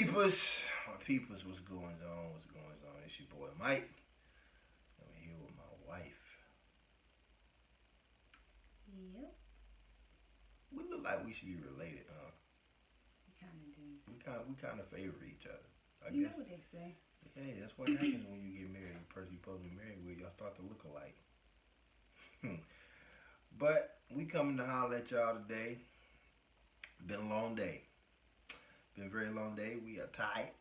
what's going on? What's going on? It's your boy Mike. I'm here with my wife. Yep, We look like we should be related, huh? we kind of do. We kind of favor each other. I You know guess. what they say. Hey, that's what happens when you get married. The person you're supposed to be married with, y'all start to look alike. But we coming to holler at y'all today. Been a long day. Been a very long day. We are tired.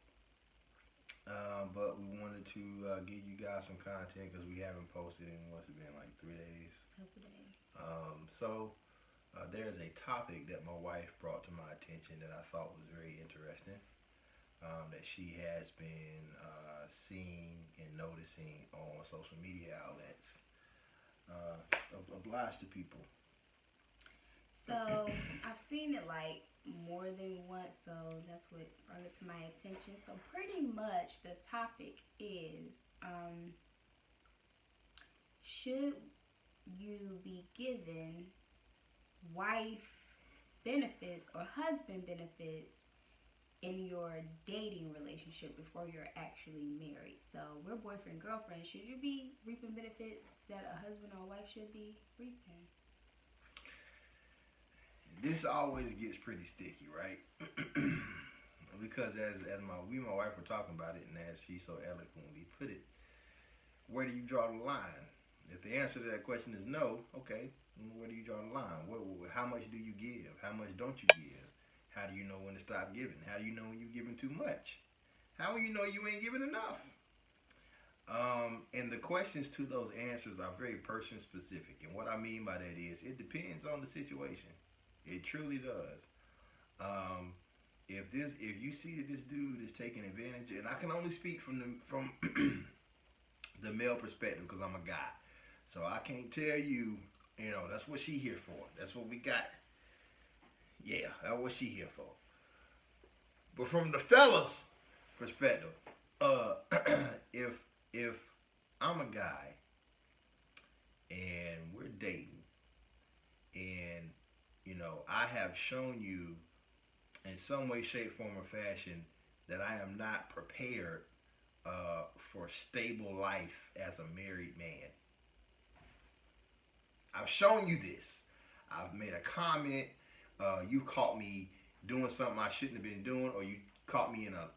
But we wanted to give you guys some content because we haven't posted in what's it been like 3 days. Couple days. So there's a topic that my wife brought to my attention that I thought was very interesting. That she has been seeing and noticing on social media outlets. Obliged to people. So I've seen it like more than once, so that's what brought it to my attention. So pretty much the topic is, should you be given wife benefits or husband benefits in your dating relationship before you're actually married? So we're boyfriend girlfriend. Should you be reaping benefits that a husband or a wife should be reaping? This always gets pretty sticky, right? Because as my wife were talking about it, and as she so eloquently put it, where do you draw the line? If the answer to that question is no, okay, where do you draw the line? How much do you give? How much don't you give? How do you know when to stop giving? How do you know when you're giving too much? How do you know you ain't giving enough? And the questions to those answers are very person specific. And what I mean by that is it depends on the situation. It truly does. If you see that this dude is taking advantage, and I can only speak from the male perspective because I'm a guy, so I can't tell you. That's what she here for. That's what we got. Yeah, that's what she here for. But from the fellas' perspective, if I'm a guy and we're dating, and I have shown you in some way, shape, form, or fashion that I am not prepared for stable life as a married man. I've shown you this. I've made a comment. You caught me doing something I shouldn't have been doing, or you caught me in a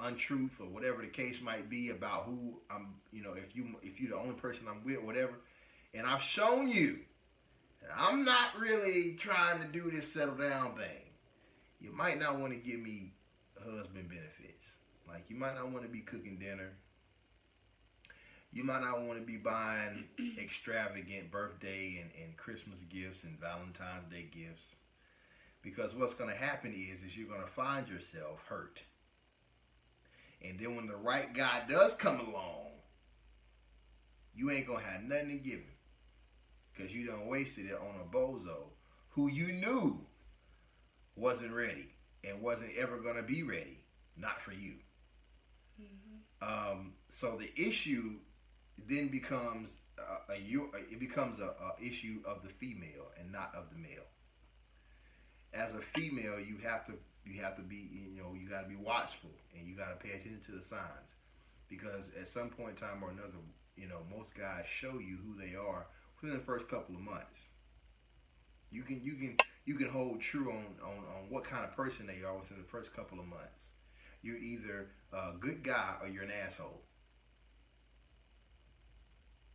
untruth, or whatever the case might be about who I'm. If you're the only person I'm with, whatever. And I've shown you that I'm not really trying to do this settle down thing. You might not want to give me husband benefits. Like you might not want to be cooking dinner. You might not want to be buying extravagant birthday and Christmas gifts and Valentine's Day gifts. Because what's going to happen is you're going to find yourself hurt. And then when the right guy does come along, you ain't going to have nothing to give him. Because you done wasted it on a bozo who you knew wasn't ready and wasn't ever going to be ready. Not for you. Mm-hmm. So the issue then becomes a issue of the female and not of the male. As a female, you have to be you got to be watchful and you got to pay attention to the signs, because at some point in time or another, most guys show you who they are within the first couple of months. You can hold true on what kind of person they are within the first couple of months. You're either a good guy or you're an asshole.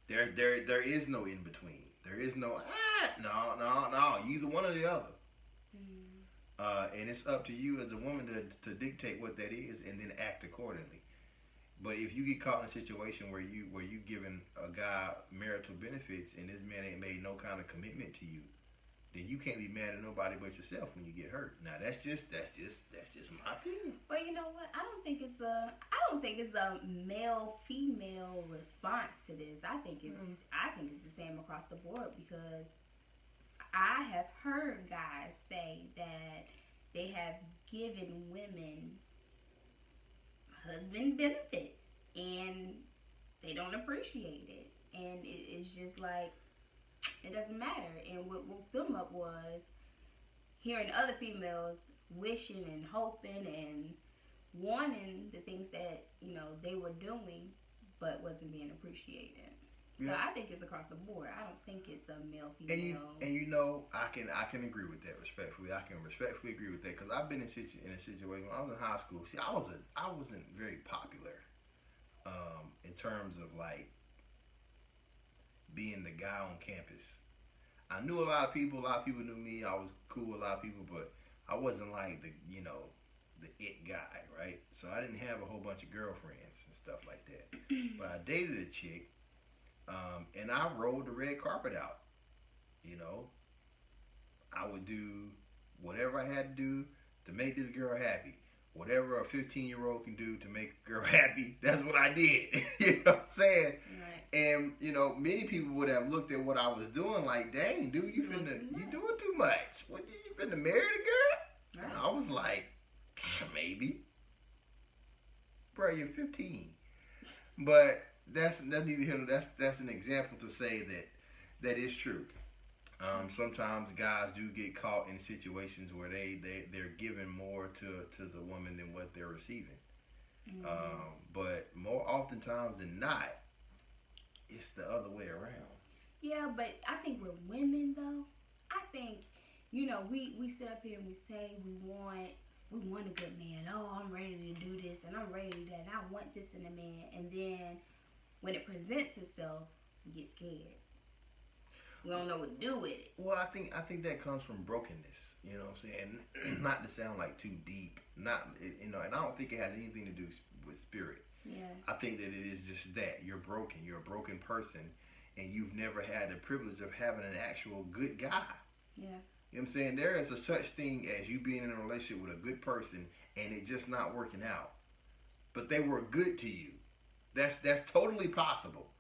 There is no in between. There is no no. You either one or the other. And it's up to you as a woman to dictate what that is and then act accordingly. But if you get caught in a situation where you giving a guy marital benefits and this man ain't made no kind of commitment to you, then you can't be mad at nobody but yourself when you get hurt. Now that's just my opinion. Well, you know what? I don't think it's a male female response to this. I think it's the same across the board, because I have heard guys say that they have given women husband benefits and they don't appreciate it, and it's just like it doesn't matter. And what woke them up was hearing other females wishing and hoping and wanting the things that, you know, they were doing but wasn't being appreciated. So Yeah. I think it's across the board. I don't think it's a male female. And you know, I can agree with that respectfully. I can respectfully agree with that because I've been in a situation when I was in high school. See, I wasn't very popular, in terms of like being the guy on campus. I knew a lot of people. A lot of people knew me. I was cool with a lot of people, but I wasn't like the it guy, right? So I didn't have a whole bunch of girlfriends and stuff like that. But I dated a chick, and I rolled the red carpet out. You know, I would do whatever I had to do to make this girl happy. Whatever a 15-year-old can do to make a girl happy, that's what I did. You know what I'm saying? Right. And you know, many people would have looked at what I was doing like, "Dang, dude, you doing too much. What, you finna marry the girl?" Right. And I was like, "Maybe, bro, you're 15." But that's neither here nor that's an example to say that is true. Sometimes guys do get caught in situations where they're giving more to the woman than what they're receiving. But more oftentimes than not, it's the other way around. Yeah, but I think with women though, I think, you know, we sit up here and we say we want a good man. Oh, I'm ready to do this and I'm ready to that. And I want this in a man. And then when it presents itself, we get scared. We don't know what to do with it. Well, I think that comes from brokenness. You know what I'm saying? Not to sound like too deep. Not, you know, and I don't think it has anything to do with spirit. Yeah. I think that it is just that you're broken. You're a broken person, and you've never had the privilege of having an actual good guy. Yeah. You know what I'm saying? There is a such thing as you being in a relationship with a good person and it just not working out. But they were good to you. That's totally possible.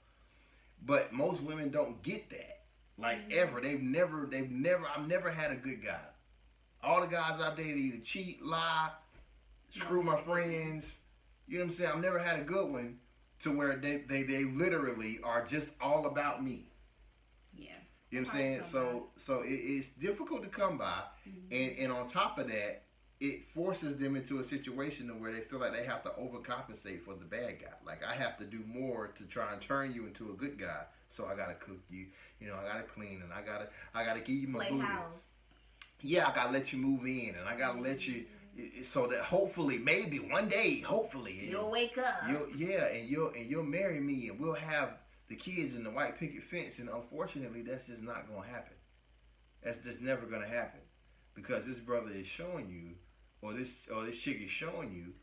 But most women don't get that. Like ever. I've never had a good guy. All the guys I've dated either cheat, lie, screw my friends. You know what I'm saying? I've never had a good one to where they literally are just all about me. Yeah. You know what I'm saying? So it's difficult to come by, and on top of that, it forces them into a situation where they feel like they have to overcompensate for the bad guy. Like, I have to do more to try and turn you into a good guy. So I gotta cook you, you know, I gotta clean, and I gotta give you my booty. House. Yeah, I gotta let you move in, and I gotta let you, so that hopefully, maybe one day, hopefully you'll wake up. You'll marry me, and we'll have the kids in the white picket fence. And unfortunately, that's just not gonna happen. That's just never gonna happen, because this brother is showing you, or this chick is showing you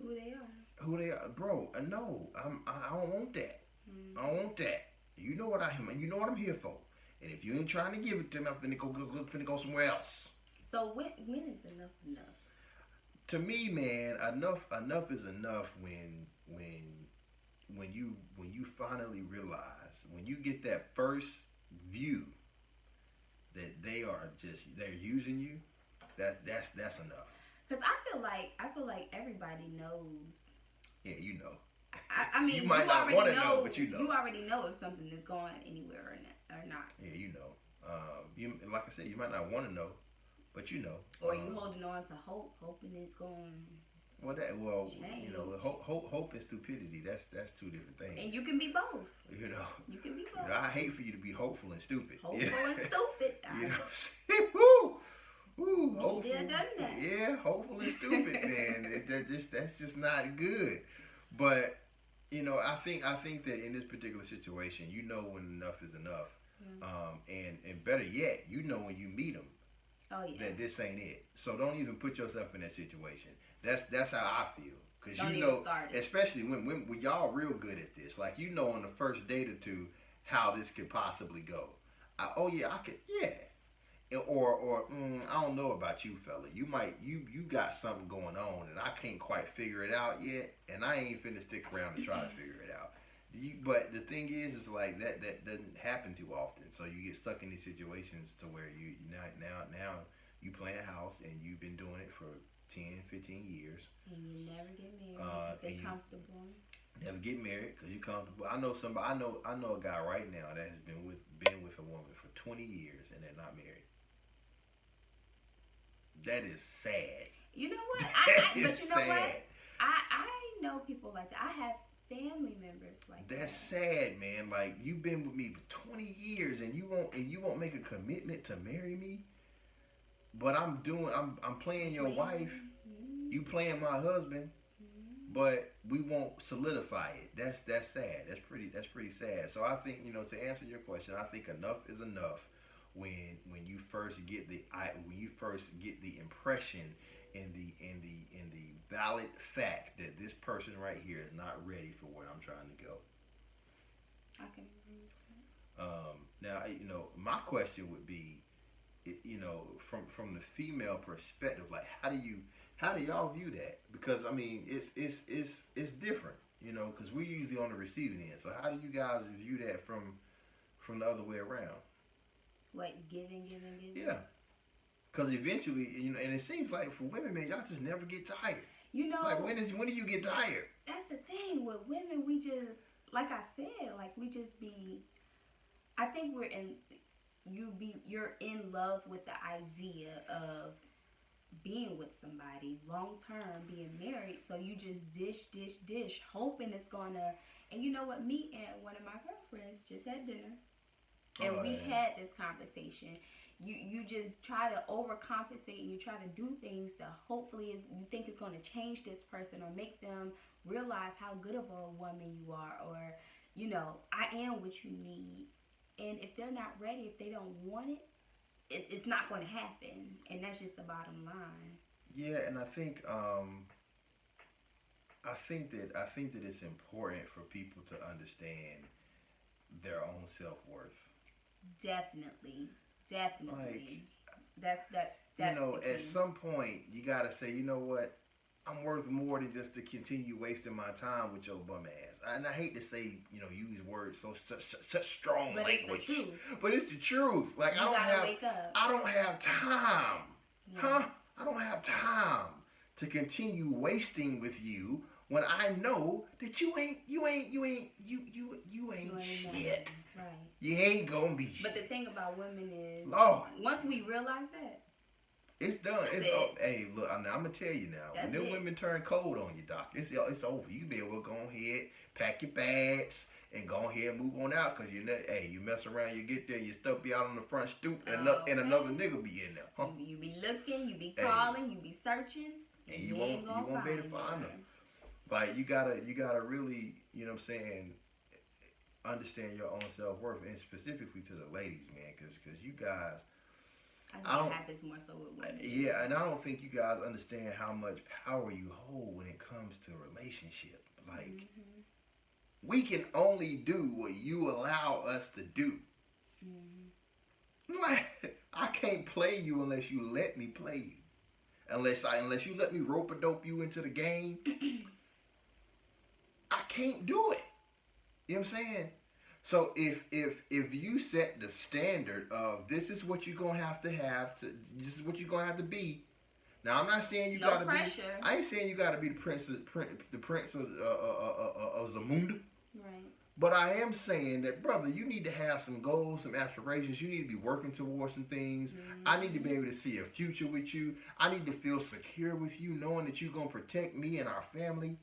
who they are, bro. No, I don't want that. I don't want that. You know what I am, and you know what I'm here for. And if you ain't trying to give it to me, I'm finna go somewhere else. So when is enough? To me, man, enough is enough when you finally realize, when you get that first view that they're using you, that's enough. Cause I feel like everybody knows. Yeah, you know. I mean, you might not want to know, but you know. You already know if something is going anywhere or not. Yeah, you know. You, like I said, you might not want to know, but you know. Or you holding on to hope, hoping it's going. Change. You know, hope and stupidity. That's two different things. And you can be both. You know. You can be both. You know, I hate for you to be hopeful and stupid. Hopeful and stupid. You know what I'm saying? Woo! Ooh, hopeful. Done that. Yeah, hopeful and stupid, man. That's just not good. But you know, I think that in this particular situation, you know when enough is enough, and better yet, you know when you meet them, that this ain't it. So don't even put yourself in that situation. That's how I feel, because you know, especially when y'all real good at this, like you know on the first date or two how this could possibly go. I could, yeah. Or I don't know about you, fella. You got something going on, and I can't quite figure it out yet, and I ain't finna stick around to try to figure it out. But the thing is like that doesn't happen too often. So you get stuck in these situations to where you now you play a house, and you've been doing it for 10, 15 years. And you never get married because they're comfortable. Never get married because you're comfortable. I know somebody. I know a guy right now that has been with a woman for 20 years, and they're not married. That is sad. You know what? But you know what? I know people like that. I have family members like that. That's sad, man. Like, you've been with me for 20 years and you won't make a commitment to marry me. But I'm playing your wife. Mm-hmm. You playing my husband. Mm-hmm. But we won't solidify it. That's sad. That's pretty sad. So I think, to answer your question, I think enough is enough when you first get the impression and the valid fact that this person right here is not ready for where I'm trying to go. I can agree with that. Now, my question would be, from the female perspective, like, how do y'all view that? Because I mean, it's different, because we're usually on the receiving end. So how do you guys view that from the other way around? What, giving? Yeah, because eventually, and it seems like for women, man, y'all just never get tired. Like, when do you get tired? That's the thing with women. We just, like I said, like we just be. I think you're in love with the idea of being with somebody long term, being married, so you just dish, hoping it's gonna. And you know what? Me and one of my girlfriends just had dinner, and we had this conversation. You just try to overcompensate, and you try to do things that hopefully you think it's gonna change this person or make them realize how good of a woman you are, or I am what you need. And if they're not ready, if they don't want it, it's not going to happen, and that's just the bottom line. Yeah, and I think that it's important for people to understand their own self-worth. Definitely. Like, that's at some point you gotta say, you know what, I'm worth more than just to continue wasting my time with your bum ass. And I hate to say, use words such strong but language. It's the truth. But it's the truth. Like, I don't have time. Yeah. Huh? I don't have time to continue wasting with you when I know that you ain't shit. Right. You ain't gonna be shit. But the thing about women is, Lord, once we realize that, it's done. Hey, look, I'm gonna tell you now. When them women turn cold on you, doc, it's over. You be able to go ahead, pack your bags, and go ahead and move on out. Cause you mess around, you get there, you stuff be out on the front stoop, and another nigga be in there. Huh? You be looking, you be calling, you be searching, and you won't be able to find them. Like, you gotta really, understand your own self-worth, and specifically to the ladies, man, cause you guys. I think it happens more so with women. Yeah, and I don't think you guys understand how much power you hold when it comes to relationship. Like, we can only do what you allow us to do. Mm-hmm. Like, I can't play you unless you let me play you. Unless you let me rope-a-dope you into the game, I can't do it. You know what I'm saying? So if you set the standard of this is what you're gonna have to this is what you're gonna have to be. Now, I'm not saying you gotta pressure. be. I ain't saying you gotta be the prince of Zamunda. Right. But I am saying that, brother, you need to have some goals, some aspirations. You need to be working towards some things. Mm-hmm. I need to be able to see a future with you. I need to feel secure with you, knowing that you're gonna protect me and our family.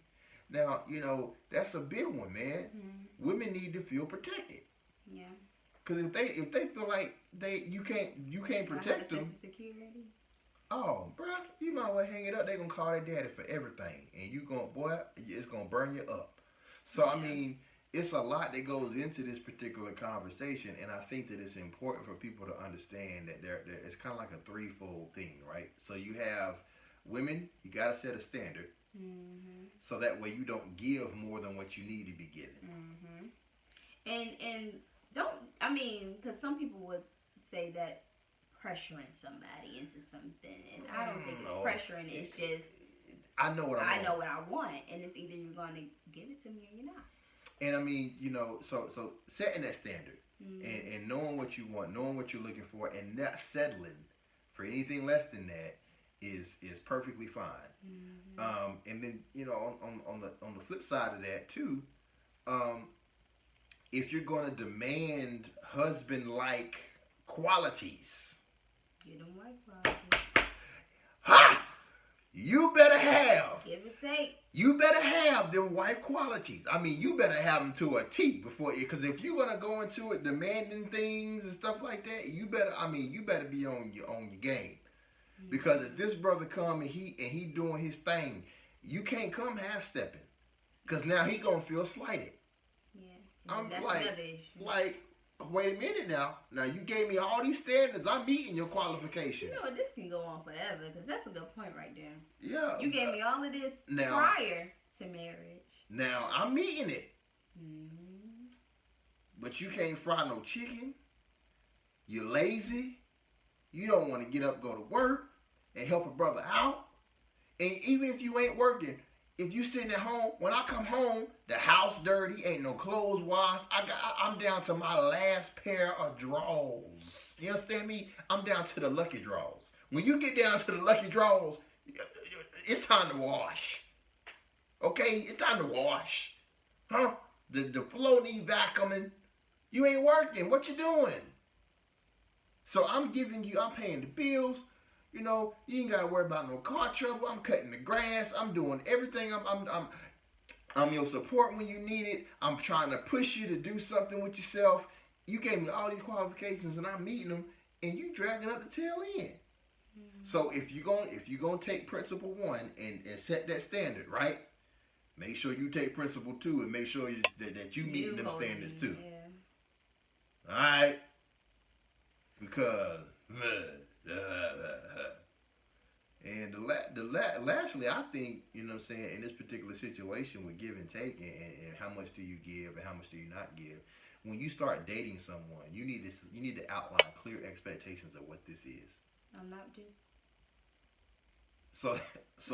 Now, that's a big one, man. Mm-hmm. Women need to feel protected. Yeah. Because if they feel like you can't protect them. Security. Oh, bro, you might well hang it up. They gonna call their daddy for everything, and it's gonna burn you up. So yeah. I mean, it's a lot that goes into this particular conversation, and I think that it's important for people to understand that it's kind of like a threefold thing, right? So you have women, you gotta set a standard. Mm-hmm. So that way you don't give more than what you need to be given. Mm-hmm. And because some people would say that's pressuring somebody into something, and I don't think it's pressuring. It's just I know what I want, and it's either you're going to give it to me or you're not. And I mean, so setting that standard and knowing what you want, knowing what you're looking for, and not settling for anything less than that is perfectly fine. Mm-hmm. And then on the flip side of that too, if you're going to demand husband-like qualities, get them like qualities. Ha! You better have Give it take. You better have them wife qualities. I mean, you better have them to a T before, because if you're gonna go into it demanding things and stuff like that, you better. I mean, you better be on your game. Because if this brother come and he doing his thing, you can't come half stepping, because now he gonna feel slighted. Yeah, I'm that's like, another issue. like, wait a minute now. Now you gave me all these standards. I'm meeting your qualifications. You know what? This can go on forever because that's a good point right there. Yeah. You gave me all of this now, prior to marriage. Now I'm meeting it. Mm-hmm. But you can't fry no chicken. You're lazy. You don't want to get up, go to work, and help a brother out. And even if you ain't working, if you sitting at home, when I come home, the house dirty, ain't no clothes washed. I'm down to my last pair of drawers. You understand me? I'm down to the lucky drawers. When you get down to the lucky drawers, it's time to wash. Okay, it's time to wash. Huh? The floor need vacuuming. You ain't working. What you doing? So I'm paying the bills. You know, you ain't gotta worry about no car trouble. I'm cutting the grass. I'm doing everything. I'm your support when you need it. I'm trying to push you to do something with yourself. You gave me all these qualifications, and I'm meeting them, and you dragging up the tail end. Mm-hmm. So if you're gonna take principle 1 and set that standard, right? Make sure you take principle 2 and make sure that you meeting them standards too. Yeah. All right, because. And lastly, I think, you know what I'm saying, in this particular situation with give and take and how much do you give and how much do you not give, when you start dating someone, you need to outline clear expectations of what this is. I'm not just. So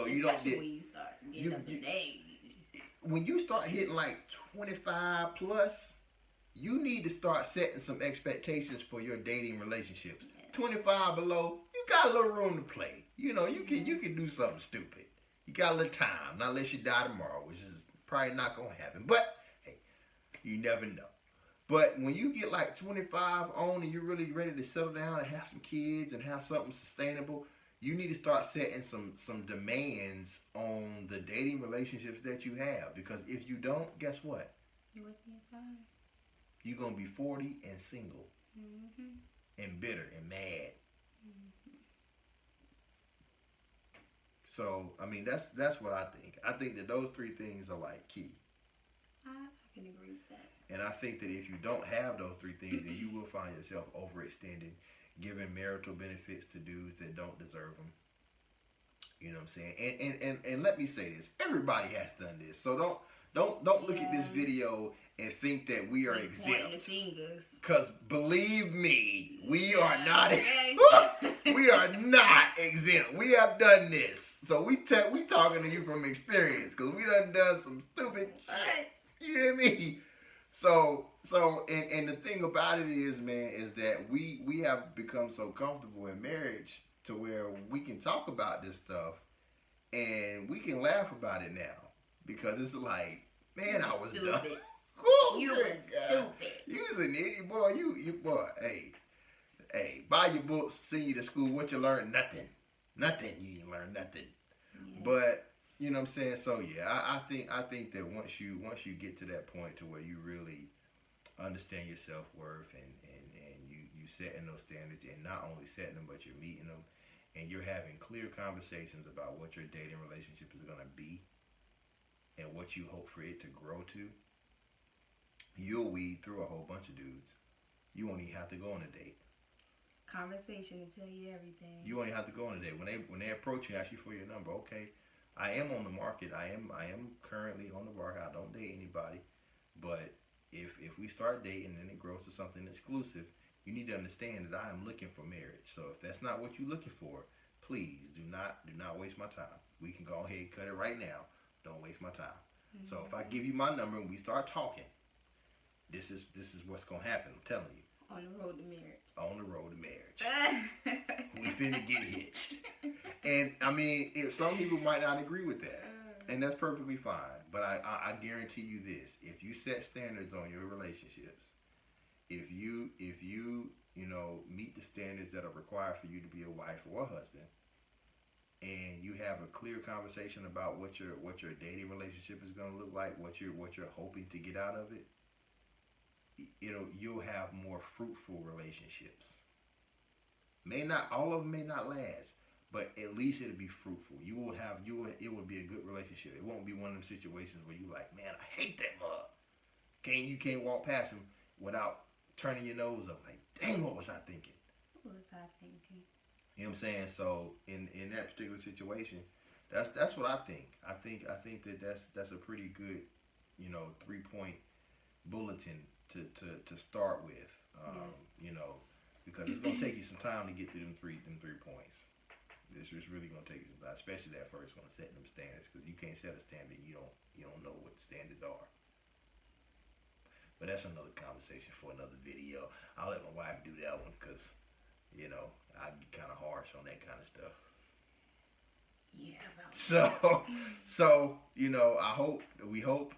you don't get. When you start getting up to date. When you start hitting like 25 plus, you need to start setting some expectations for your dating relationships. 25 below, you got a little room to play. You know, you can do something stupid. You got a little time, not unless you die tomorrow, which is probably not gonna happen. But hey, you never know. But when you get like 25 on and you're really ready to settle down and have some kids and have something sustainable, you need to start setting some demands on the dating relationships that you have. Because if you don't, guess what? You're wasting your time. You're gonna be 40 and single. Mm-hmm. And bitter and mad. Mm-hmm. So I mean that's what I think. I think that those 3 things are like key. I can agree with that. And I think that if you don't have those 3 things, then you will find yourself overextended, giving marital benefits to dudes that don't deserve them. You know what I'm saying? And let me say this: everybody has done this. So don't look at this video and think that we are exempt. Because believe me, we are not. We are not exempt. We have done this. So we talking to you from experience, because we done some stupid shit. You hear me? So and the thing about it is, man, is that we have become so comfortable in marriage to where we can talk about this stuff and we can laugh about it now, because it's like, man, I was dumb. You was stupid. You was an idiot, boy. You boy. Hey, buy your books, send you to school. What you learn? Nothing. You didn't learn nothing. Yeah. But you know what I'm saying. So yeah, I think that once you get to that point to where you really understand your self-worth and you setting those standards, and not only setting them, but you're meeting them, and you're having clear conversations about what your dating relationship is gonna be and what you hope for it to grow to, you'll weed through a whole bunch of dudes. You won't even have to go on a date. Conversation will tell you everything. You won't even have to go on a date. When they approach you, ask you for your number. Okay, I am on the market. I am currently on the market. I don't date anybody. But if we start dating and it grows to something exclusive, you need to understand that I am looking for marriage. So if that's not what you're looking for, please do not waste my time. We can go ahead and cut it right now. Don't waste my time. Mm-hmm. So if I give you my number and we start talking, this is what's gonna happen. I'm telling you. On the road to marriage. On the road to marriage. We finna get hitched. And I mean, some people might not agree with that, and that's perfectly fine. But I guarantee you this: if you set standards on your relationships, if you meet the standards that are required for you to be a wife or a husband, and you have have a clear conversation about what your dating relationship is going to look like, what you're hoping to get out of it, you'll have more fruitful relationships. May not all of them may not last, but at least it'll be fruitful. It will be a good relationship. It won't be one of them situations where you like, man, I hate that mug. You can't walk past him without turning your nose up. Like, dang, what was I thinking? What was I thinking? You know what I'm saying? So in that particular situation, that's what I think. I think that that's a pretty good, 3-point bulletin to start with. Because it's gonna take you some time to get to them three points. This is really gonna take you some time, especially that first one, setting them standards, because you can't set a standard you don't know what the standards are. But that's another conversation for another video. I'll let my wife do that one because, I get kind of harsh on that kind of stuff. Yeah. So we hope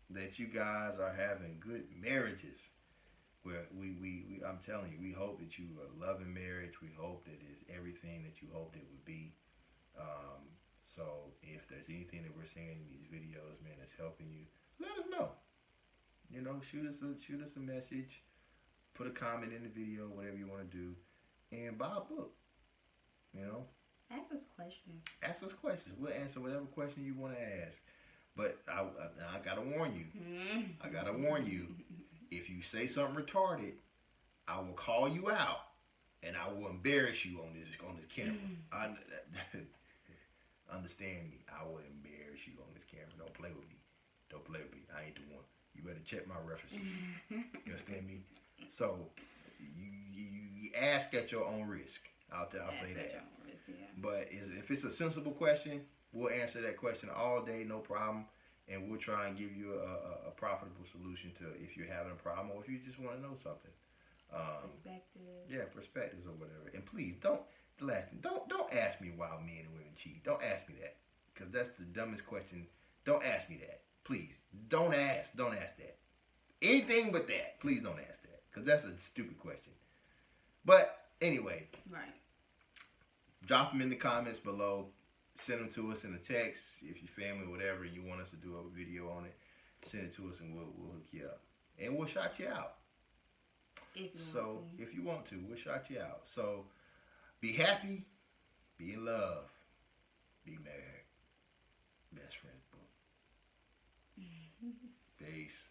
that you guys are having good marriages. Where I'm telling you, we hope that you are loving marriage. We hope that it's everything that you hoped it would be. So if there's anything that we're saying in these videos, man, that's helping you, let us know. Shoot us a message, put a comment in the video, whatever you want to do, and buy a book. Ask us questions. Ask us questions. We'll answer whatever question you want to ask. But I gotta warn you. I gotta warn you. If you say something retarded, I will call you out, and I will embarrass you on this camera. Understand me. I will embarrass you on this camera. Don't play with me. Don't play with me. I ain't the one. You better check my references. You understand me? So you ask at your own risk. I'll say that. At your own risk, yeah. But if it's a sensible question, we'll answer that question all day, no problem. And we'll try and give you a profitable solution to if you're having a problem or if you just want to know something. Perspectives. Yeah, perspectives or whatever. And please don't ask me why men and women cheat. Don't ask me that, because that's the dumbest question. Don't ask me that. Please don't ask that. Anything but that. Please don't ask that, because that's a stupid question. But anyway, right. Drop them in the comments below. Send them to us in a text if your family or whatever, and you want us to do a video on it. Send it to us and we'll hook you up, and we'll shout you out. If you want to, we'll shout you out. So be happy, be in love, be married. Best Friends Book. Peace.